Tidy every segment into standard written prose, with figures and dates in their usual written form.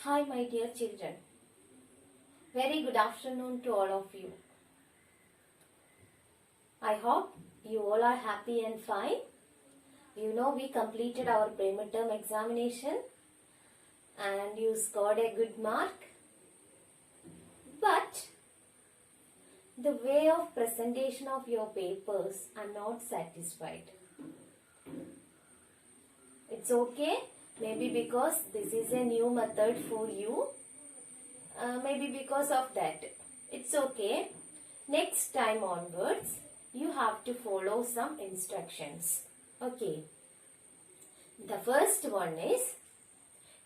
Hi, my dear children. Very good afternoon to all of you. I hope you all are happy and fine. You know, we completed our pre-midterm examination and you scored a good mark. But the way of presentation of your papers, I'm not satisfied. It's okay. Maybe because this is a new method for you. Maybe because of that. It's okay. Next time onwards, you have to follow some instructions. Okay. The first one is,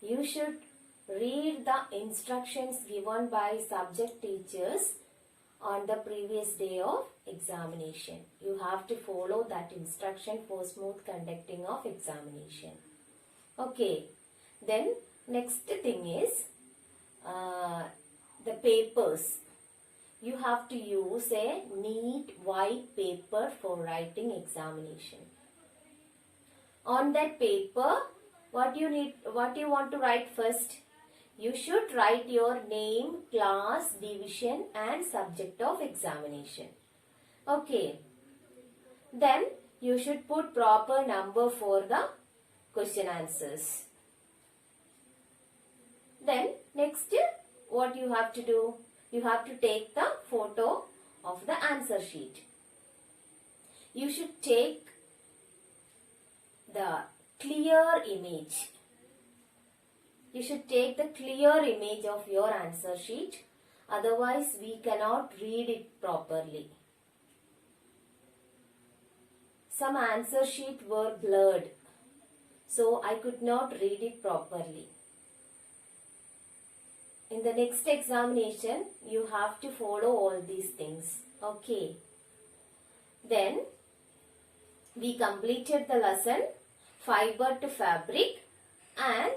you should read the instructions given by subject teachers on the previous day of examination. You have to follow that instruction for smooth conducting of examination. Okay. Then next thing is the papers. You have to use a neat white paper for writing examination. On that paper, what you want to write first? You should write your name, class, division and subject of examination. Okay. Then you should put proper number for the question answers. Then next, what you have to do? You have to take the photo of the answer sheet. You should take the clear image. You should take the clear image of your answer sheet. Otherwise, we cannot read it properly. Some answer sheet were blurred, so I could not read it properly. In the next examination, you have to follow all these things. Okay. Then, we completed the lesson fiber to fabric and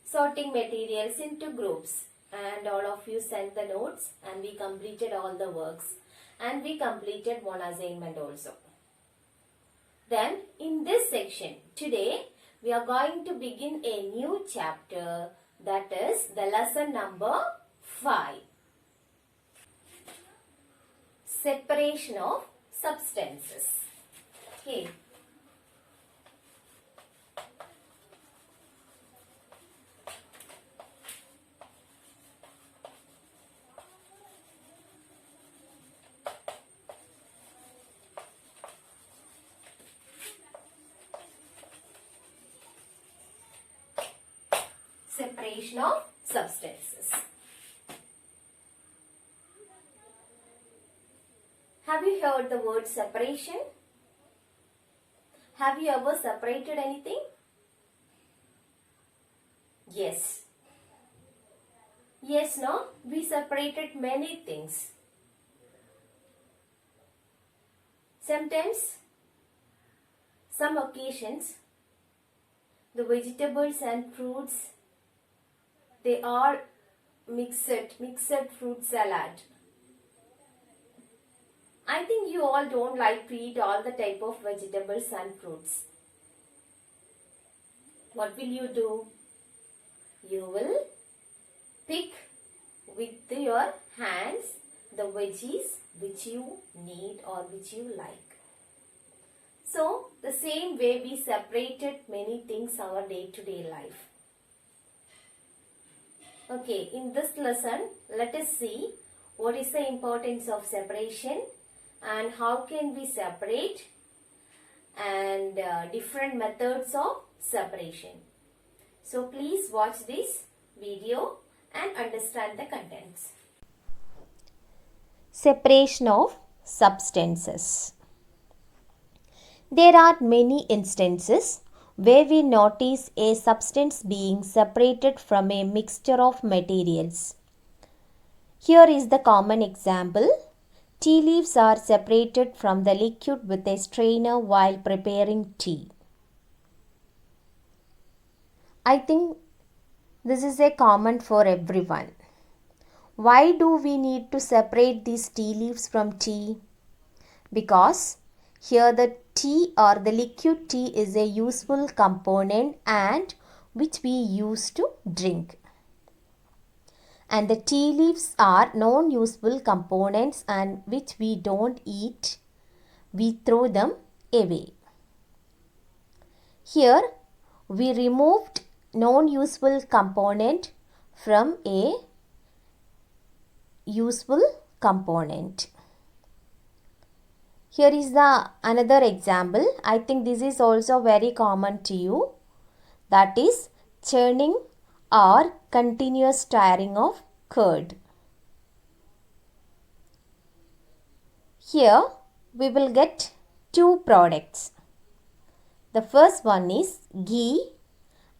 sorting materials into groups. And all of you sent the notes and we completed all the works. And we completed one assignment also. Then, in this section, today, we are going to begin a new chapter. That is the lesson number 5. Separation of substances. Okay. Separation of substances. Have you heard the word separation? Have you ever separated anything? Yes. Yes, no? We separated many things. Sometimes, some occasions, the vegetables and fruits, they are mixed fruit salad. I think you all don't like to eat all the type of vegetables and fruits. What will you do? You will pick with your hands the veggies which you need or which you like. So, the same way we separated many things our day-to-day life. Okay, in this lesson, let us see what is the importance of separation and how can we separate and different methods of separation. So, please watch this video and understand the contents. Separation of substances. There are many instances where we notice a substance being separated from a mixture of materials. Here is the common example. Tea leaves are separated from the liquid with a strainer while preparing tea. I think this is a common for everyone. Why do we need to separate these tea leaves from tea? Because here the tea or the liquid tea is a useful component and which we use to drink. and the tea leaves are non-useful components and which we don't eat, we throw them away. Here we removed non-useful component from a useful component. Here is the another example. I think this is also very common to you. That is churning or continuous stirring of curd. Here we will get two products. The first one is ghee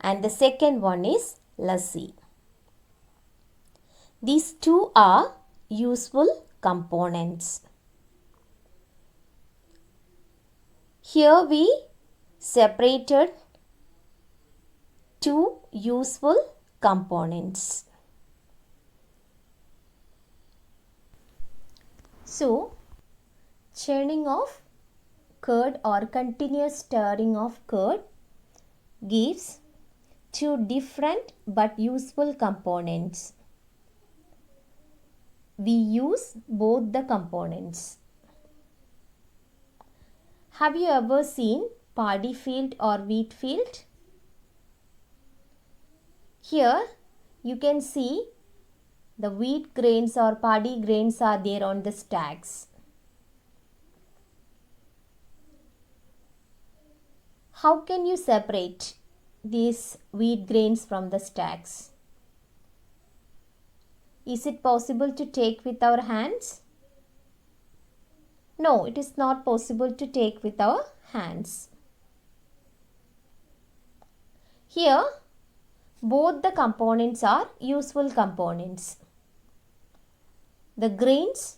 and the second one is lassi. These two are useful components. Here we separated two useful components. So, churning of curd or continuous stirring of curd gives two different but useful components. We use both the components. Have you ever seen paddy field or wheat field? Here you can see the wheat grains or paddy grains are there on the stacks. How can you separate these wheat grains from the stacks? Is it possible to take with our hands? No, it is not possible to take with our hands. Here, both the components are useful components. The grains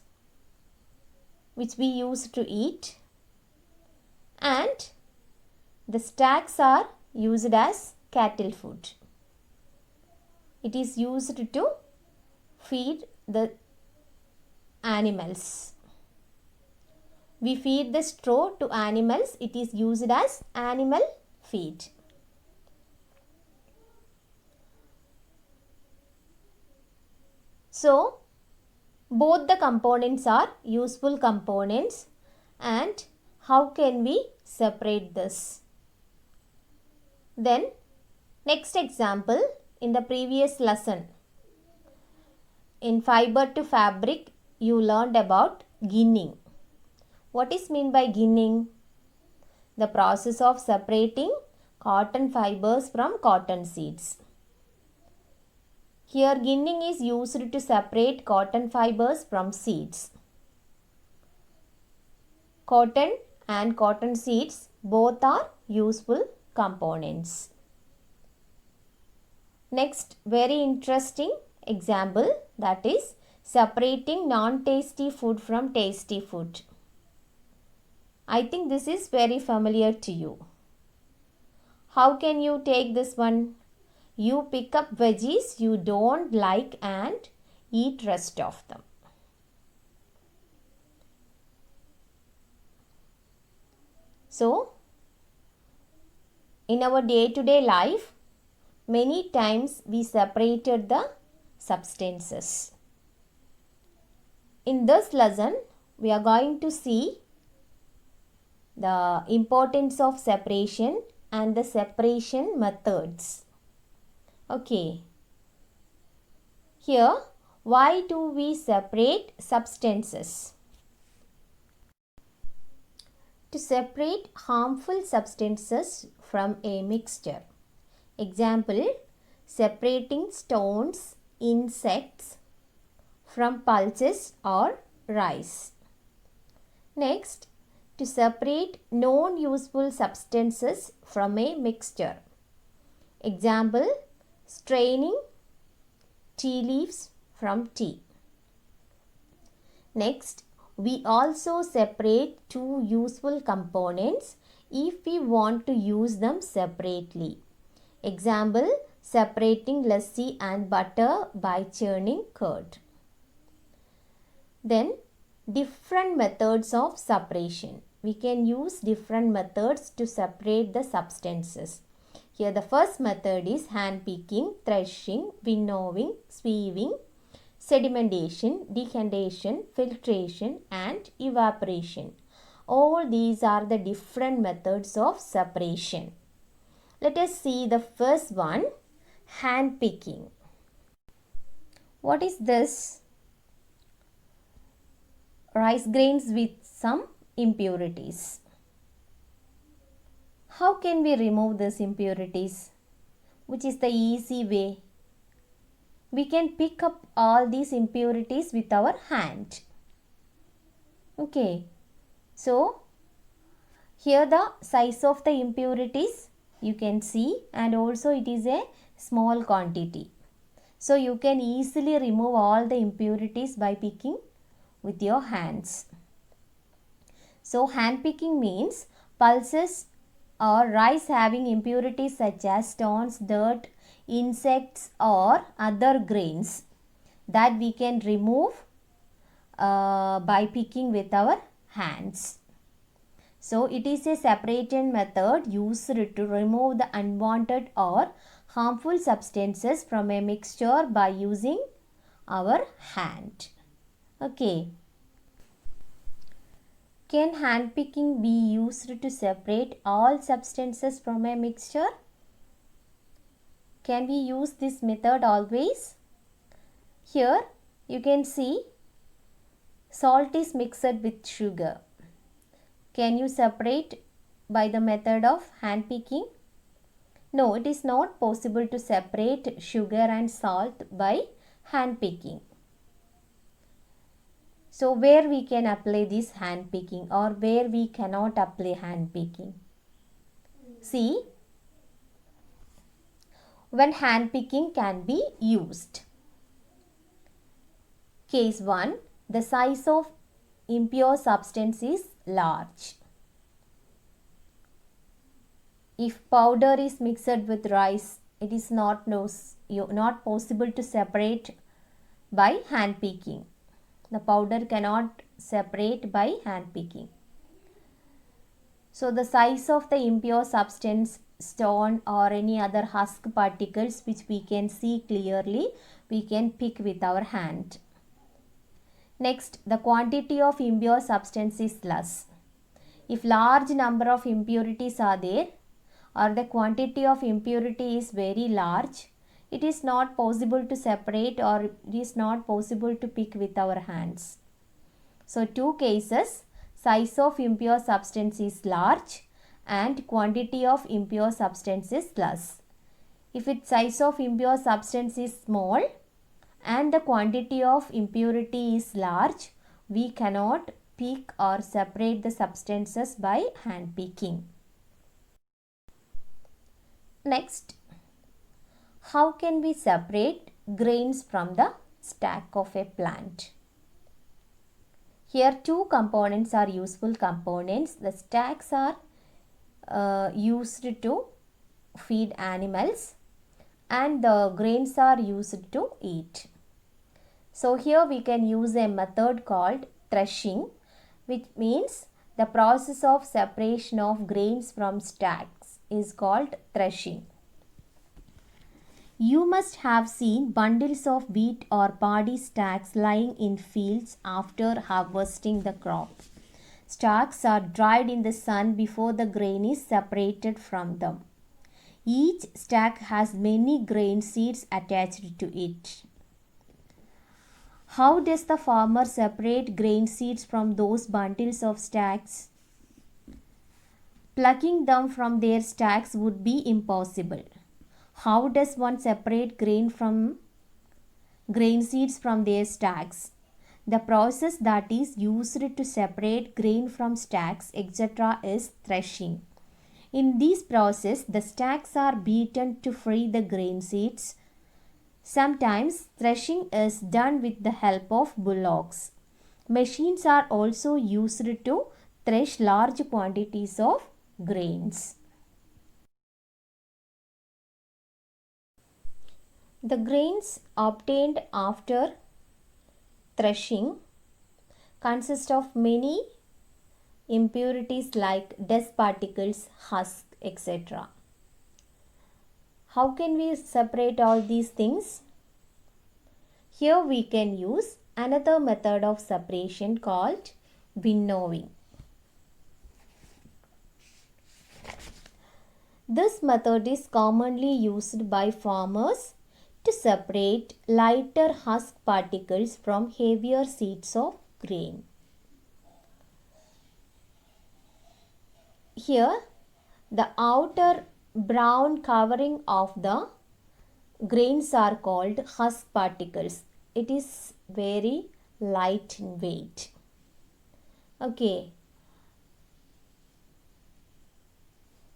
which we use to eat and the stacks are used as cattle food. It is used to feed the animals. We feed the straw to animals. It is used as animal feed. So, both the components are useful components, and how can we separate this? Then, next example in the previous lesson. In fiber to fabric, you learned about ginning. What is meant by ginning? The process of separating cotton fibers from cotton seeds. Here ginning is used to separate cotton fibers from seeds. Cotton and cotton seeds both are useful components. Next, very interesting example, that is separating non-tasty food from tasty food. I think this is very familiar to you. How can you take this one? You pick up veggies you don't like and eat rest of them. So, in our day-to-day life, many times we separated the substances. In this lesson, we are going to see the importance of separation and the separation methods. Okay. Here, why do we separate substances? To separate harmful substances from a mixture. Example, separating stones, insects from pulses or rice. Next, to separate non-useful substances from a mixture. Example, straining tea leaves from tea. Next, we also separate two useful components if we want to use them separately. Example, separating lassi and butter by churning curd. Then, different methods of separation. We can use different methods to separate the substances. Here the first method is hand picking, threshing, winnowing, sieving, sedimentation, decantation, filtration, and evaporation. All these are the different methods of separation. Let us see the first one, hand picking. What is this? Rice grains with some impurities. How can we remove these impurities? Which is the easy way? We can pick up all these impurities with our hand. Okay. So, here the size of the impurities you can see, and also it is a small quantity. So, you can easily remove all the impurities by picking with your hands. So, hand picking means pulses or rice having impurities such as stones, dirt, insects or other grains that we can remove by picking with our hands. So, it is a separation method used to remove the unwanted or harmful substances from a mixture by using our hand. Okay. Can hand picking be used to separate all substances from a mixture? Can we use this method always? Here you can see salt is mixed with sugar. Can you separate by the method of hand picking? No, it is not possible to separate sugar and salt by hand picking. So, where we can apply this hand picking or where we cannot apply hand picking? See, when hand picking can be used. Case 1. The size of impure substance is large. If powder is mixed with rice, it is not possible to separate by hand picking. The powder cannot separate by hand picking. So, the size of the impure substance, stone or any other husk particles which we can see clearly, we can pick with our hand. Next, the quantity of impure substance is less. If large number of impurities are there or the quantity of impurity is very large, it is not possible to separate or it is not possible to pick with our hands. So, two cases, size of impure substance is large and quantity of impure substance is less. If its size of impure substance is small and the quantity of impurity is large, we cannot pick or separate the substances by hand picking. Next, how can we separate grains from the stack of a plant? Here two components are useful components. The stacks are used to feed animals and the grains are used to eat. So here we can use a method called threshing, which means the process of separation of grains from stacks is called threshing. You must have seen bundles of wheat or paddy stacks lying in fields after harvesting the crop. Stacks are dried in the sun before the grain is separated from them. Each stack has many grain seeds attached to it. How does the farmer separate grain seeds from those bundles of stacks? Plucking them from their stacks would be impossible. How does one separate grain seeds from their stacks? The process that is used to separate grain from stacks, etc. is threshing. In this process, the stacks are beaten to free the grain seeds. Sometimes threshing is done with the help of bullocks. Machines are also used to thresh large quantities of grains. The grains obtained after threshing consist of many impurities like dust particles, husk, etc. How can we separate all these things? Here we can use another method of separation called winnowing. This method is commonly used by farmers to separate lighter husk particles from heavier seeds of grain. Here, the outer brown covering of the grains are called husk particles. It is very light in weight. Okay.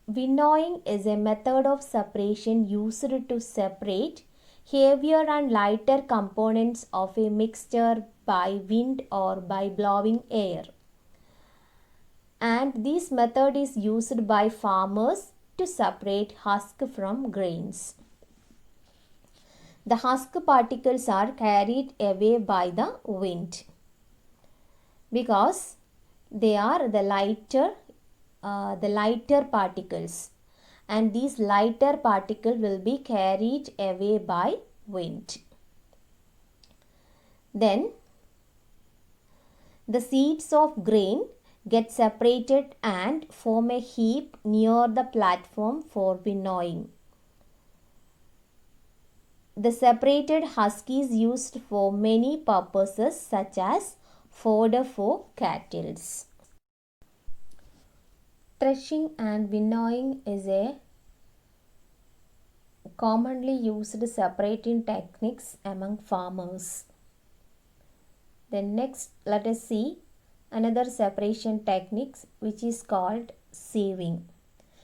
Winnowing is a method of separation used to separate heavier and lighter components of a mixture by wind or by blowing air. And this method is used by farmers to separate husk from grains. The husk particles are carried away by the wind because they are the lighter particles, and these lighter particles will be carried away by wind. Then the seeds of grain get separated and form a heap near the platform for winnowing. The separated husk is used for many purposes such as fodder for cattle. Threshing and winnowing is a commonly used separating techniques among farmers. Then next, let us see another separation techniques which is called sieving.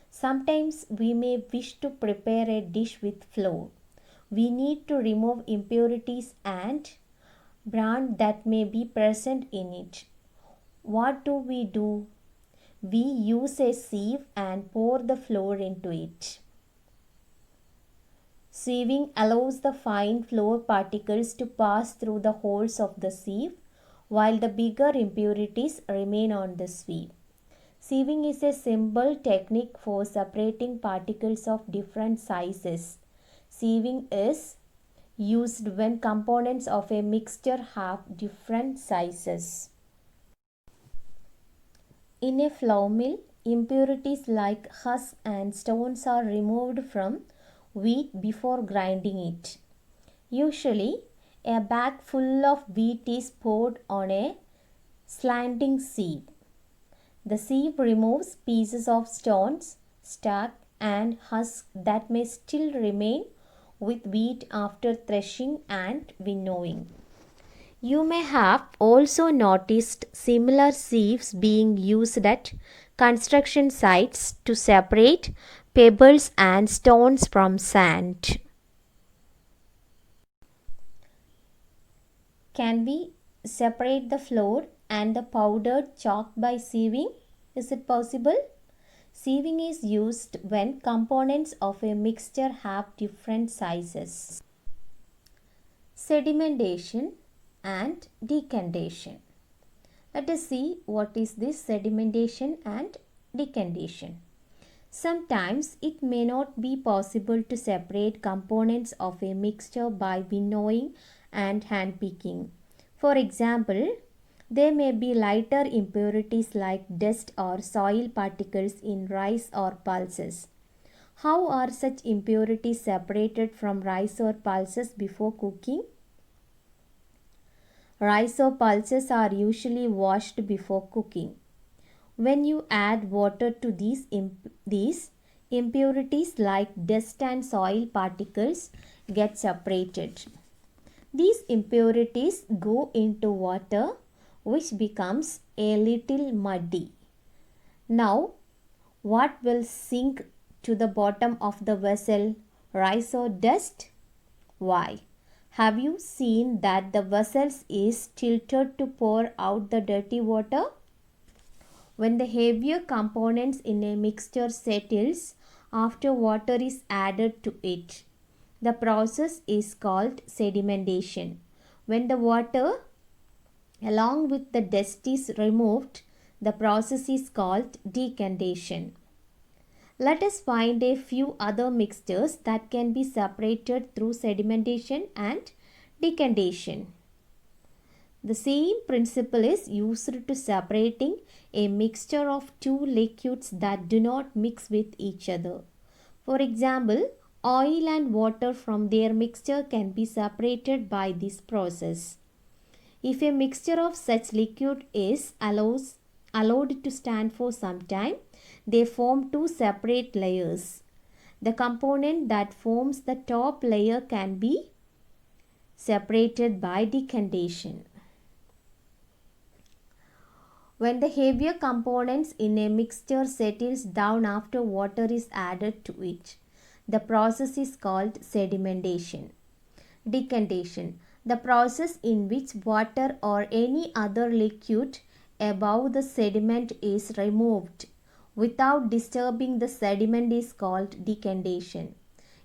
Sometimes we may wish to prepare a dish with flour. We need to remove impurities and bran that may be present in it. What do? We use a sieve and pour the flour into it. Sieving allows the fine flour particles to pass through the holes of the sieve while the bigger impurities remain on the sieve. Sieving is a simple technique for separating particles of different sizes. Sieving is used when components of a mixture have different sizes. In a flour mill, impurities like husks and stones are removed from wheat before grinding it. Usually, a bag full of wheat is poured on a slanting sieve. The sieve removes pieces of stones, starch, and husks that may still remain with wheat after threshing and winnowing. You may have also noticed similar sieves being used at construction sites to separate pebbles and stones from sand. Can we separate the flour and the powdered chalk by sieving? Is it possible? Sieving is used when components of a mixture have different sizes. Sedimentation and decantation. Let us see what is this sedimentation and decantation. Sometimes it may not be possible to separate components of a mixture by winnowing and hand picking. For example, there may be lighter impurities like dust or soil particles in rice or pulses. How are such impurities separated from rice or pulses before cooking? Rice or pulses are usually washed before cooking. When you add water to these impurities like dust and soil particles get separated. These impurities go into water, which becomes a little muddy. Now, what will sink to the bottom of the vessel, rice or dust? Why? Have you seen that the vessel is tilted to pour out the dirty water? When the heavier components in a mixture settles after water is added to it, the process is called sedimentation. When the water along with the dust is removed, the process is called decantation. Let us find a few other mixtures that can be separated through sedimentation and Decantation. The same principle is used to separating a mixture of two liquids that do not mix with each other. For example, oil and water from their mixture can be separated by this process. If a mixture of such liquid is allowed to stand for some time, they form two separate layers. The component that forms the top layer can be separated by decantation. When the heavier components in a mixture settles down after water is added to it, the process is called sedimentation. Decantation, the process in which water or any other liquid above the sediment is removed without disturbing the sediment, is called decantation.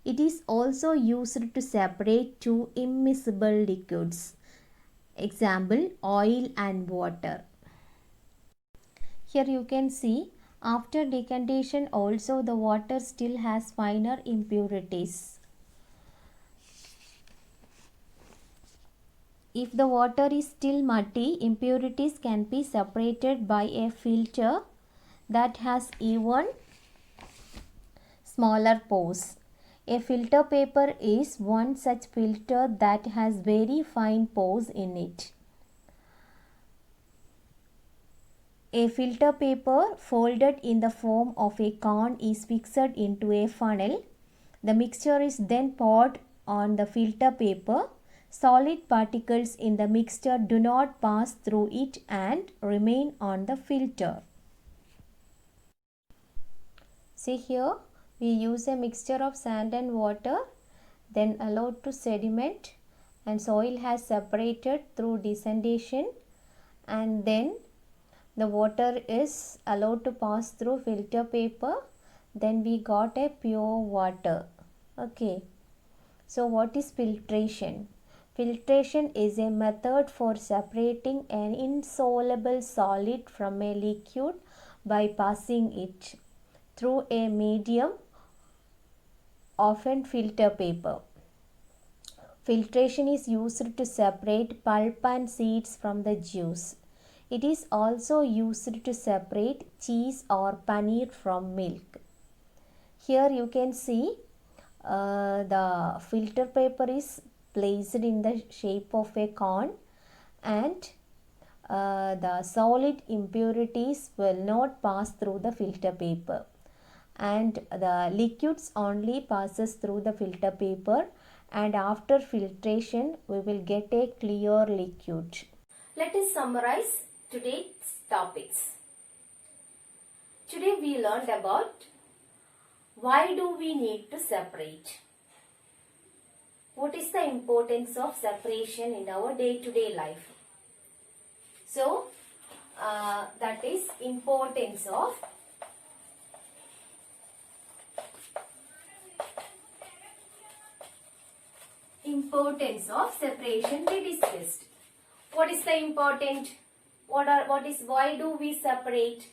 It is also used to separate two immiscible liquids. Example, oil and water. Here you can see, after decantation also the water still has finer impurities. If the water is still muddy, impurities can be separated by a filter that has even smaller pores. A filter paper is one such filter that has very fine pores in it. A filter paper folded in the form of a cone is fixed into a funnel. The mixture is then poured on the filter paper. Solid particles in the mixture do not pass through it and remain on the filter. See here, we use a mixture of sand and water, then allowed to sediment, and soil has separated through decantation, and then the water is allowed to pass through filter paper, then we got a pure water. Okay, so what is filtration? Filtration is a method for separating an insoluble solid from a liquid by passing it through a medium, often filter paper. Filtration is used to separate pulp and seeds from the juice. It is also used to separate cheese or paneer from milk. Here you can see the filter paper is placed in the shape of a cone, and the solid impurities will not pass through the filter paper, and the liquids only passes through the filter paper, and after filtration we will get a clear liquid. Let us summarize today's topics. Today we learned about why do we need to separate. What is the importance of separation in our day-to-day life? So, that is importance of separation we discussed. What is the important? Why do we separate?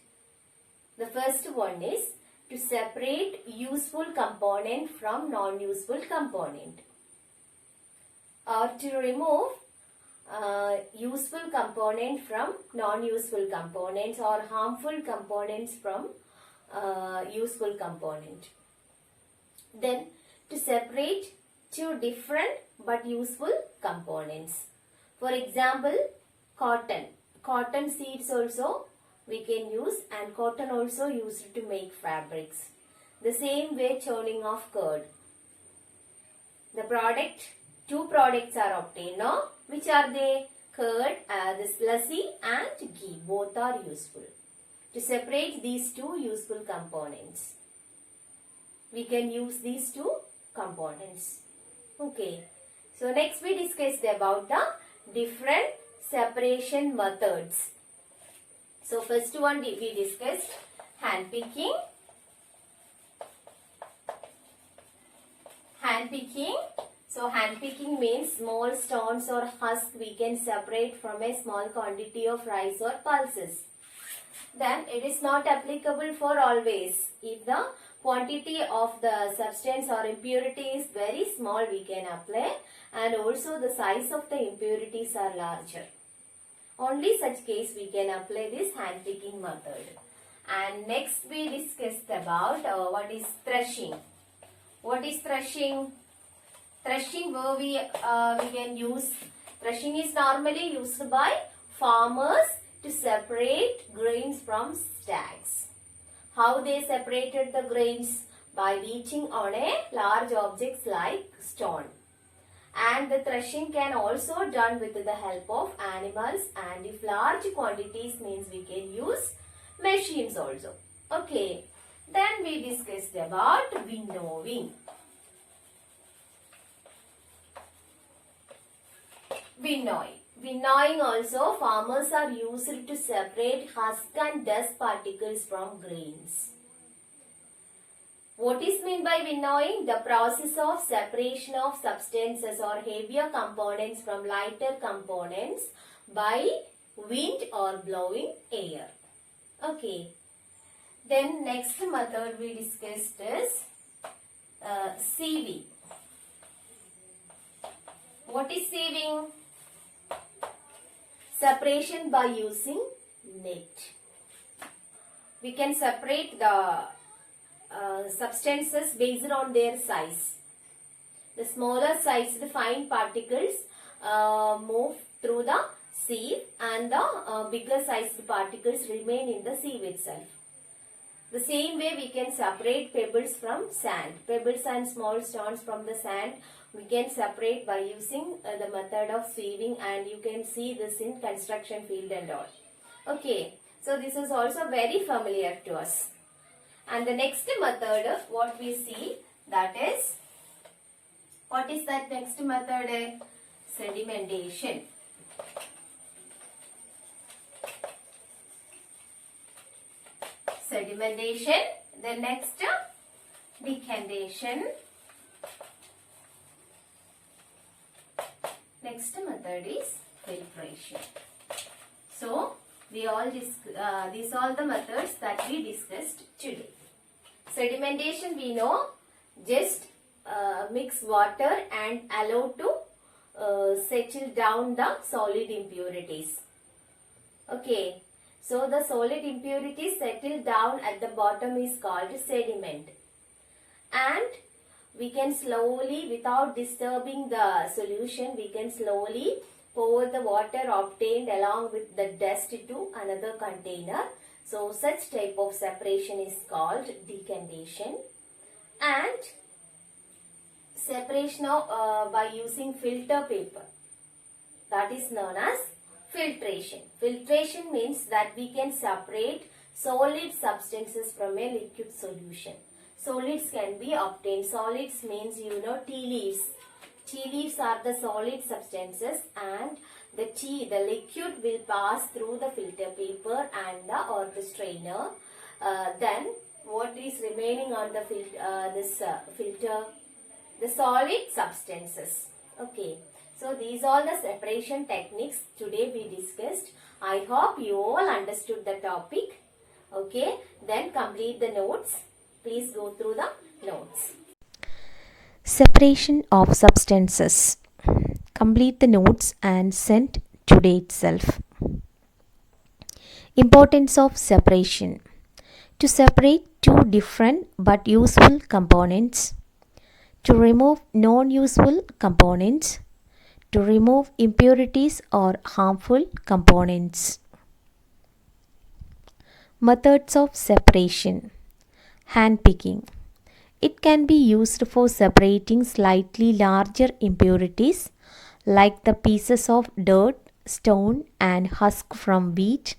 The first one is to separate useful component from non-useful component, or to remove useful component from non-useful components, or harmful components from useful component. Then to separate two different but useful components. For example, cotton seeds also we can use, and cotton also used to make fabrics. The same way churning of curd. Two products are obtained now. Which are they? Curd, this lassi and ghee. Both are useful. To separate these two useful components, we can use these two components. Okay. So next we discussed about the different separation methods. So first one we discussed hand picking. So hand picking means small stones or husk we can separate from a small quantity of rice or pulses. Then it is not applicable for always. If the quantity of the substance or impurity is very small, we can apply, and also the size of the impurities are larger. Only such case we can apply this hand picking method. And next we discussed about what is threshing. What is threshing? Threshing where we can use, threshing is normally used by farmers to separate grains from stacks. How they separated the grains? By beating on a large objects like stone. And the threshing can also done with the help of animals, and if large quantities means we can use machines also. Okay. Then we discussed about winnowing. Winnowing. Winnowing also farmers are used to separate husk and dust particles from grains. What is meant by winnowing? The process of separation of substances or heavier components from lighter components by wind or blowing air. Okay. Then next method we discussed is sieving. What is sieving? Separation by using net. We can separate the substances based on their size. The smaller sized fine particles move through the sieve, and the bigger sized particles remain in the sieve itself. The same way we can separate pebbles from sand. Pebbles and small stones from the sand we can separate by using the method of sieving, and you can see this in construction field and all. Okay, so this is also very familiar to us. And the next method what we see, that is, what is that next method? Sedimentation. Sedimentation. The next, decantation. Next method is filtration. So these all the methods that we discussed today. Sedimentation we know, just mix water and allow to settle down the solid impurities. Okay, so the solid impurities settle down at the bottom is called sediment, and we can slowly, without disturbing the solution, we can slowly pour the water obtained along with the dust to another container. So such type of separation is called decantation. And separation of, by using filter paper, that is known as filtration. Filtration means that we can separate solid substances from a liquid solution. Solids can be obtained. Solids means tea leaves. Tea leaves are the solid substances, and the liquid will pass through the filter paper and the strainer. Then what is remaining on the filter? The solid substances. Okay. So these are the separation techniques today we discussed. I hope you all understood the topic. Okay. Then complete the notes. Please go through the notes. Separation of substances. Complete the notes and send today itself. Importance of separation. To separate two different but useful components. To remove non-useful components. To remove impurities or harmful components. Methods of separation. Hand picking. It can be used for separating slightly larger impurities like the pieces of dirt, stone and husk from wheat,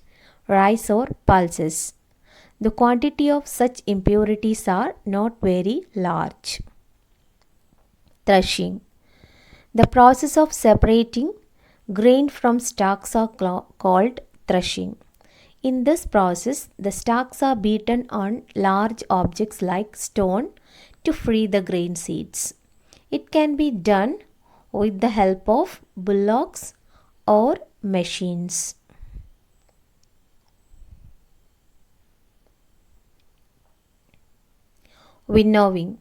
rice or pulses. The quantity of such impurities are not very large. Threshing. The process of separating grain from stalks are called threshing. In this process, the stalks are beaten on large objects like stone to free the grain seeds. It can be done with the help of bullocks or machines. Winnowing.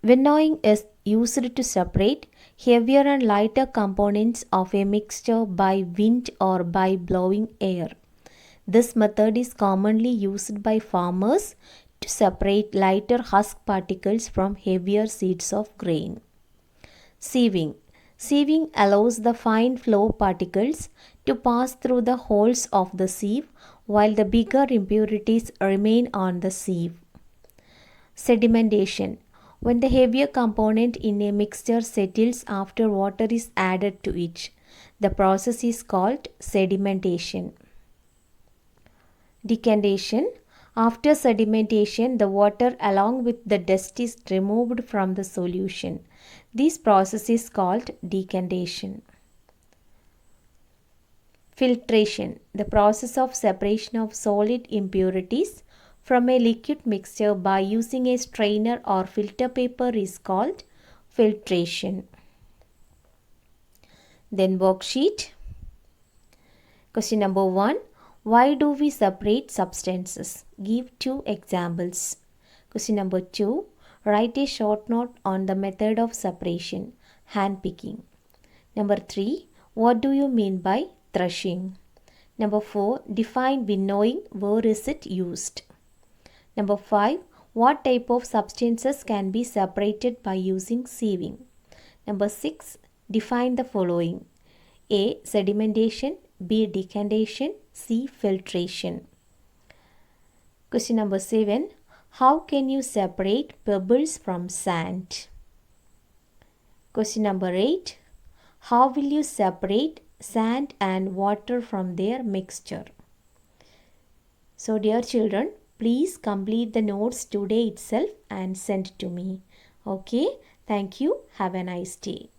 Winnowing is used to separate heavier and lighter components of a mixture by wind or by blowing air. This method is commonly used by farmers to separate lighter husk particles from heavier seeds of grain. Sieving. Sieving allows the fine flour particles to pass through the holes of the sieve while the bigger impurities remain on the sieve. Sedimentation. When the heavier component in a mixture settles after water is added to it, the process is called sedimentation. Decantation. After sedimentation, the water along with the dust is removed from the solution. This process is called decantation. Filtration. The process of separation of solid impurities from a liquid mixture by using a strainer or filter paper is called filtration. Then worksheet. Question number 1. Why do we separate substances? Give 2 examples. Question number 2. Write a short note on the method of separation, hand picking. Number 3. What do you mean by threshing? Number 4. Define winnowing. Where is it used? Number 5. What type of substances can be separated by using sieving? Number 6. Define the following. A. Sedimentation. B. Decantation. C. Filtration. Question number 7. How can you separate pebbles from sand? Question number 8. How will you separate sand and water from their mixture? So dear children, please complete the notes today itself and send to me. Okay, thank you. Have a nice day.